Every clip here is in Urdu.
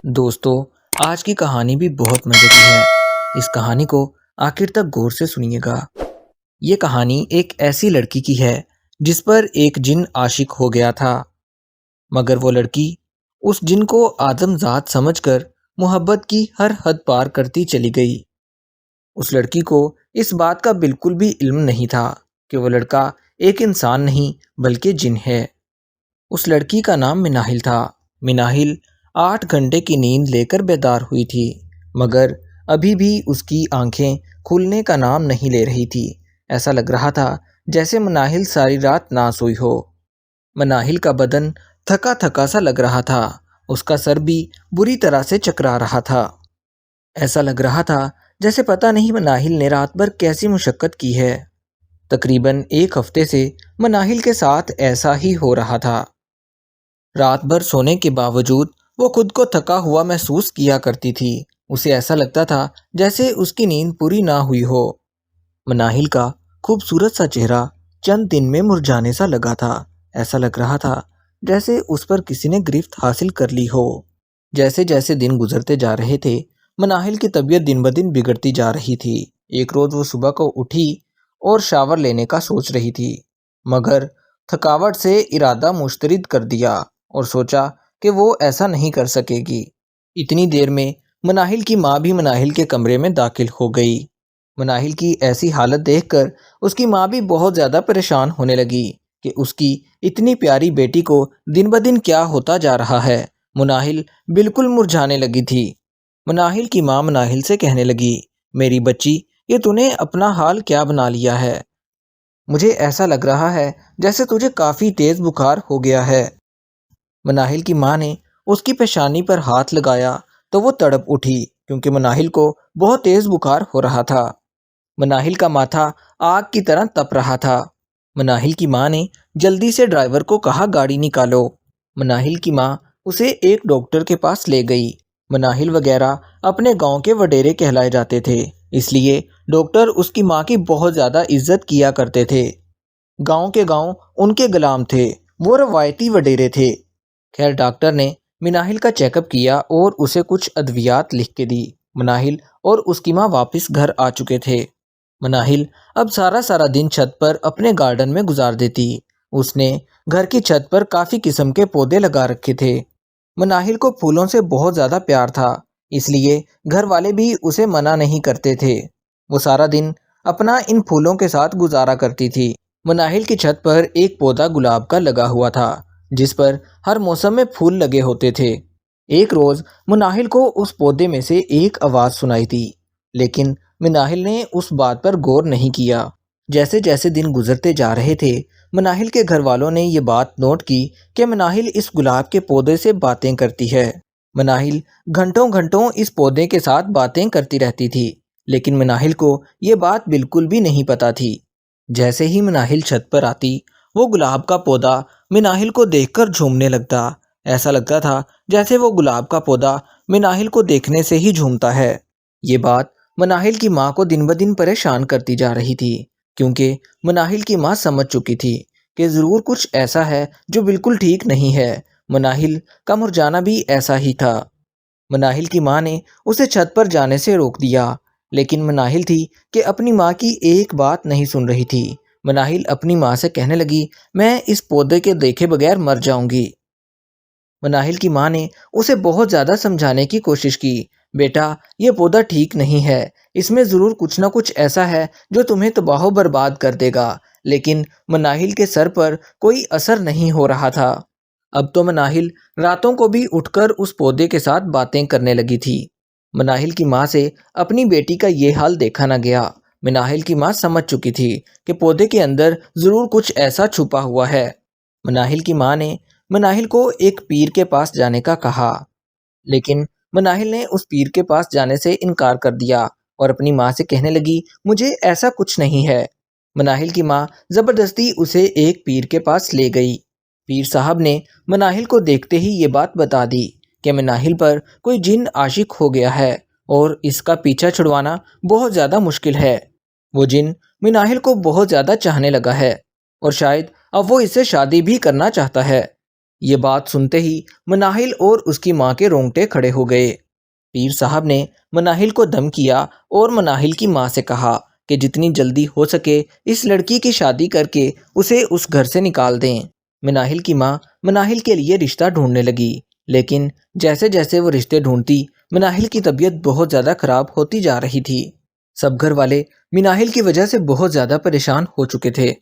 دوستو، آج کی کہانی بھی بہت مزے کی ہے۔ اس کہانی کو آخر تک غور سے سنیے گا۔ یہ کہانی ایک ایسی لڑکی کی ہے جس پر ایک جن عاشق ہو گیا تھا، مگر وہ لڑکی اس جن کو آدم ذات سمجھ کر محبت کی ہر حد پار کرتی چلی گئی۔ اس لڑکی کو اس بات کا بالکل بھی علم نہیں تھا کہ وہ لڑکا ایک انسان نہیں بلکہ جن ہے۔ اس لڑکی کا نام مناہل تھا۔ مناہل 8 گھنٹے کی نیند لے کر بیدار ہوئی تھی، مگر ابھی بھی اس کی آنکھیں کھلنے کا نام نہیں لے رہی تھی۔ ایسا لگ رہا تھا جیسے مناہل ساری رات نہ سوئی ہو۔ مناہل کا بدن تھکا تھکا سا لگ رہا تھا، اس کا سر بھی بری طرح سے چکرا رہا تھا۔ ایسا لگ رہا تھا جیسے پتہ نہیں مناہل نے رات بھر کیسی مشقت کی ہے۔ تقریباً 1 ہفتے سے مناہل کے ساتھ ایسا ہی ہو رہا تھا۔ رات بھر سونے کے باوجود وہ خود کو تھکا ہوا محسوس کیا کرتی تھی۔ اسے ایسا لگتا تھا جیسے اس کی نیند پوری نہ ہوئی ہو۔ مناہل کا خوبصورت سا چہرہ چند دن میں مرجھانے سا لگا تھا۔ ایسا لگ رہا تھا جیسے اس پر کسی نے گرفت حاصل کر لی ہو۔ جیسے جیسے دن گزرتے جا رہے تھے، مناہل کی طبیعت دن بدن بگڑتی جا رہی تھی۔ ایک روز وہ صبح کو اٹھی اور شاور لینے کا سوچ رہی تھی، مگر تھکاوٹ سے ارادہ مسترد کر دیا اور سوچا کہ وہ ایسا نہیں کر سکے گی۔ اتنی دیر میں مناہل کی ماں بھی مناہل کے کمرے میں داخل ہو گئی۔ مناہل کی ایسی حالت دیکھ کر اس کی ماں بھی بہت زیادہ پریشان ہونے لگی کہ اس کی اتنی پیاری بیٹی کو دن بدن کیا ہوتا جا رہا ہے۔ مناہل بالکل مرجھانے لگی تھی۔ مناہل کی ماں مناہل سے کہنے لگی، میری بچی، یہ تو نے اپنا حال کیا بنا لیا ہے؟ مجھے ایسا لگ رہا ہے جیسے تجھے کافی تیز بخار ہو گیا ہے۔ مناہل کی ماں نے اس کی پیشانی پر ہاتھ لگایا تو وہ تڑپ اٹھی، کیونکہ مناہل کو بہت تیز بخار ہو رہا تھا۔ مناہل کا ماتھا آگ کی طرح تپ رہا تھا۔ مناہل کی ماں نے جلدی سے ڈرائیور کو کہا، گاڑی نکالو۔ مناہل کی ماں اسے ایک ڈاکٹر کے پاس لے گئی۔ مناہل وغیرہ اپنے گاؤں کے وڈیرے کہلائے جاتے تھے، اس لیے ڈاکٹر اس کی ماں کی بہت زیادہ عزت کیا کرتے تھے۔ گاؤں کے گاؤں ان کے غلام تھے، وہ روایتی وڈیرے تھے۔ خیر، ڈاکٹر نے مناہل کا چیک اپ کیا اور اسے کچھ ادویات لکھ کے دی۔ مناہل اور اس کی ماں واپس گھر آ چکے تھے۔ مناہل اب سارا دن چھت پر اپنے گارڈن میں گزار دیتی۔ اس نے گھر کی چھت پر کافی قسم کے پودے لگا رکھے تھے۔ مناہل کو پھولوں سے بہت زیادہ پیار تھا، اس لیے گھر والے بھی اسے منع نہیں کرتے تھے۔ وہ سارا دن اپنا ان پھولوں کے ساتھ گزارا کرتی تھی۔ مناہل کی چھت پر ایک پودا گلاب کا لگا ہوا تھا، جس پر ہر موسم میں پھول لگے ہوتے تھے۔ ایک روز مناہل کو اس پودے میں سے ایک آواز سنائی تھی، لیکن مناہل نے اس بات پر غور نہیں کیا۔ جیسے جیسے دن گزرتے جا رہے تھے، مناہل کے گھر والوں نے یہ بات نوٹ کی کہ مناہل اس گلاب کے پودے سے باتیں کرتی ہے۔ مناہل گھنٹوں گھنٹوں اس پودے کے ساتھ باتیں کرتی رہتی تھی، لیکن مناہل کو یہ بات بالکل بھی نہیں پتا تھی۔ جیسے ہی مناہل چھت پر آتی، وہ گلاب کا پودا مناہل کو دیکھ کر جھومنے لگتا۔ ایسا لگتا تھا جیسے وہ گلاب کا پودا مناہل کو دیکھنے سے ہی جھومتا ہے۔ یہ بات مناہل کی ماں کو دن بدن پریشان کرتی جا رہی تھی، کیونکہ مناہل کی ماں سمجھ چکی تھی کہ ضرور کچھ ایسا ہے جو بالکل ٹھیک نہیں ہے۔ مناہل کا مرجانا بھی ایسا ہی تھا۔ مناہل کی ماں نے اسے چھت پر جانے سے روک دیا، لیکن مناہل تھی کہ اپنی ماں کی ایک بات نہیں سن رہی تھی۔ مناہل اپنی ماں سے کہنے لگی، میں اس پودے کے دیکھے بغیر مر جاؤں گی۔ مناہل کی ماں نے اسے بہت زیادہ سمجھانے کی کوشش کی، بیٹا، یہ پودا ٹھیک نہیں ہے، اس میں ضرور کچھ نہ کچھ ایسا ہے جو تمہیں تباہ و برباد کر دے گا۔ لیکن مناہل کے سر پر کوئی اثر نہیں ہو رہا تھا۔ اب تو مناہل راتوں کو بھی اٹھ کر اس پودے کے ساتھ باتیں کرنے لگی تھی۔ مناہل کی ماں سے اپنی بیٹی کا یہ حال دیکھا نہ گیا۔ مناہل کی ماں سمجھ چکی تھی کہ پودے کے اندر ضرور کچھ ایسا چھپا ہوا ہے۔ مناہل کی ماں نے مناہل کو ایک پیر کے پاس جانے کا کہا، لیکن مناہل نے اس پیر کے پاس جانے سے انکار کر دیا اور اپنی ماں سے کہنے لگی، مجھے ایسا کچھ نہیں ہے۔ مناہل کی ماں زبردستی اسے ایک پیر کے پاس لے گئی۔ پیر صاحب نے مناہل کو دیکھتے ہی یہ بات بتا دی کہ مناہل پر کوئی جن عاشق ہو گیا ہے اور اس کا پیچھا چھڑوانا بہت زیادہ مشکل ہے۔ وہ جن مناہل کو بہت زیادہ چاہنے لگا ہے اور شاید اب وہ اس سے شادی بھی کرنا چاہتا ہے۔ یہ بات سنتے ہی مناہل اور اس کی ماں کے رونگٹے کھڑے ہو گئے۔ پیر صاحب نے مناہل کو دم کیا اور مناہل کی ماں سے کہا کہ جتنی جلدی ہو سکے اس لڑکی کی شادی کر کے اسے اس گھر سے نکال دیں۔ مناہل کی ماں مناہل کے لیے رشتہ ڈھونڈنے لگی، لیکن جیسے جیسے وہ رشتے ڈھونڈتی مناہل کی طبیعت بہت زیادہ خراب ہوتی جا رہی تھی۔ سب گھر والے مناہل کی وجہ سے بہت زیادہ پریشان ہو چکے تھے۔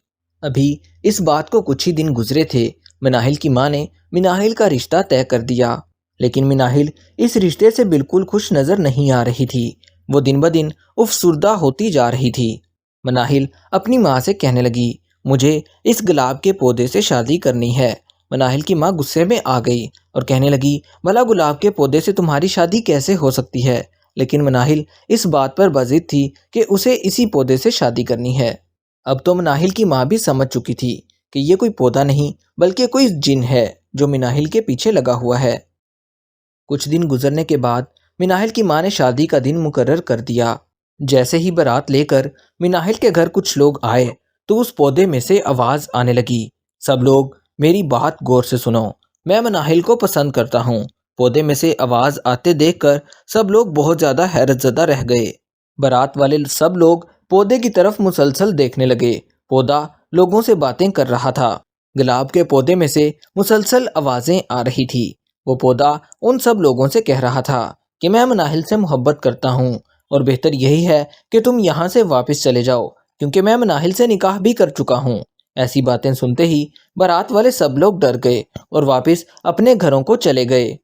ابھی اس بات کو کچھ ہی دن گزرے تھے، مناہل کی ماں نے مناہل کا رشتہ طے کر دیا، لیکن مناہل اس رشتے سے بالکل خوش نظر نہیں آ رہی تھی۔ وہ دن بدن افسردہ ہوتی جا رہی تھی۔ مناہل اپنی ماں سے کہنے لگی، مجھے اس گلاب کے پودے سے شادی کرنی ہے۔ مناہل کی ماں غصے میں آ گئی اور کہنے لگی، بھلا گلاب کے پودے سے تمہاری شادی کیسے ہو سکتی ہے؟ لیکن مناہل اس بات پر باضد تھی کہ اسے اسی پودے سے شادی کرنی ہے۔ اب تو مناہل کی ماں بھی سمجھ چکی تھی کہ یہ کوئی پودا نہیں بلکہ کوئی جن ہے جو مناہل کے پیچھے لگا ہوا ہے۔ کچھ دن گزرنے کے بعد مناہل کی ماں نے شادی کا دن مقرر کر دیا۔ جیسے ہی بارات لے کر مناہل کے گھر کچھ لوگ آئے تو اس پودے میں سے آواز آنے لگی، سب لوگ میری بات غور سے سنو، میں مناہل کو پسند کرتا ہوں۔ پودے میں سے آواز آتے دیکھ کر سب لوگ بہت زیادہ حیرت زدہ رہ گئے۔ بارات والے سب لوگ پودے کی طرف مسلسل دیکھنے لگے۔ پودا لوگوں سے باتیں کر رہا تھا۔ گلاب کے پودے میں سے مسلسل آوازیں آ رہی تھی۔ وہ پودا ان سب لوگوں سے کہہ رہا تھا کہ میں مناہل سے محبت کرتا ہوں اور بہتر یہی ہے کہ تم یہاں سے واپس چلے جاؤ کیونکہ میں مناہل سے نکاح بھی کر چکا ہوں۔ ایسی باتیں سنتے ہی بارات والے سب لوگ ڈر گئے اور واپس اپنے گھروں کو چلے گئے۔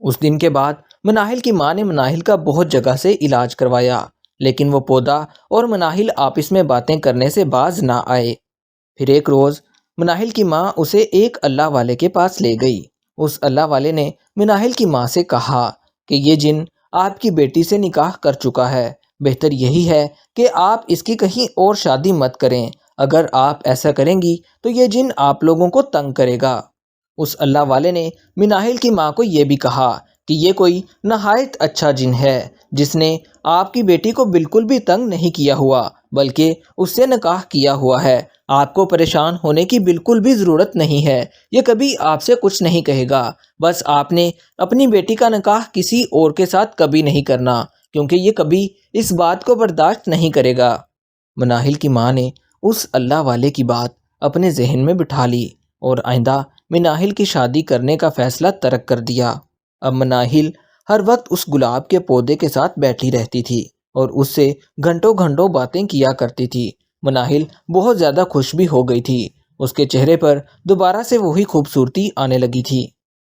اس دن کے بعد مناہل کی ماں نے مناہل کا بہت جگہ سے علاج کروایا، لیکن وہ پودا اور مناہل آپس میں باتیں کرنے سے باز نہ آئے۔ پھر ایک روز مناہل کی ماں اسے ایک اللہ والے کے پاس لے گئی۔ اس اللہ والے نے مناہل کی ماں سے کہا کہ یہ جن آپ کی بیٹی سے نکاح کر چکا ہے، بہتر یہی ہے کہ آپ اس کی کہیں اور شادی مت کریں۔ اگر آپ ایسا کریں گی تو یہ جن آپ لوگوں کو تنگ کرے گا۔ اس اللہ والے نے مناہل کی ماں کو یہ بھی کہا کہ یہ کوئی نہایت اچھا جن ہے جس نے آپ کی بیٹی کو بالکل بھی تنگ نہیں کیا ہوا بلکہ اس سے نکاح کیا ہوا ہے۔ آپ کو پریشان ہونے کی بالکل بھی ضرورت نہیں ہے، یہ کبھی آپ سے کچھ نہیں کہے گا۔ بس آپ نے اپنی بیٹی کا نکاح کسی اور کے ساتھ کبھی نہیں کرنا کیونکہ یہ کبھی اس بات کو برداشت نہیں کرے گا۔ مناہل کی ماں نے اس اللہ والے کی بات اپنے ذہن میں بٹھا لی اور آئندہ مناہل کی شادی کرنے کا فیصلہ ترک کر دیا۔ اب مناہل ہر وقت اس گلاب کے پودے کے ساتھ بیٹھی رہتی تھی اور اس سے گھنٹوں گھنٹوں باتیں کیا کرتی تھی۔ مناہل بہت زیادہ خوش بھی ہو گئی تھی۔ اس کے چہرے پر دوبارہ سے وہی خوبصورتی آنے لگی تھی۔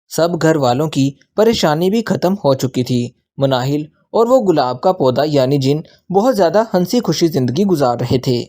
سب گھر والوں کی پریشانی بھی ختم ہو چکی تھی۔ مناہل اور وہ گلاب کا پودا یعنی جن بہت زیادہ ہنسی خوشی زندگی گزار رہے تھے۔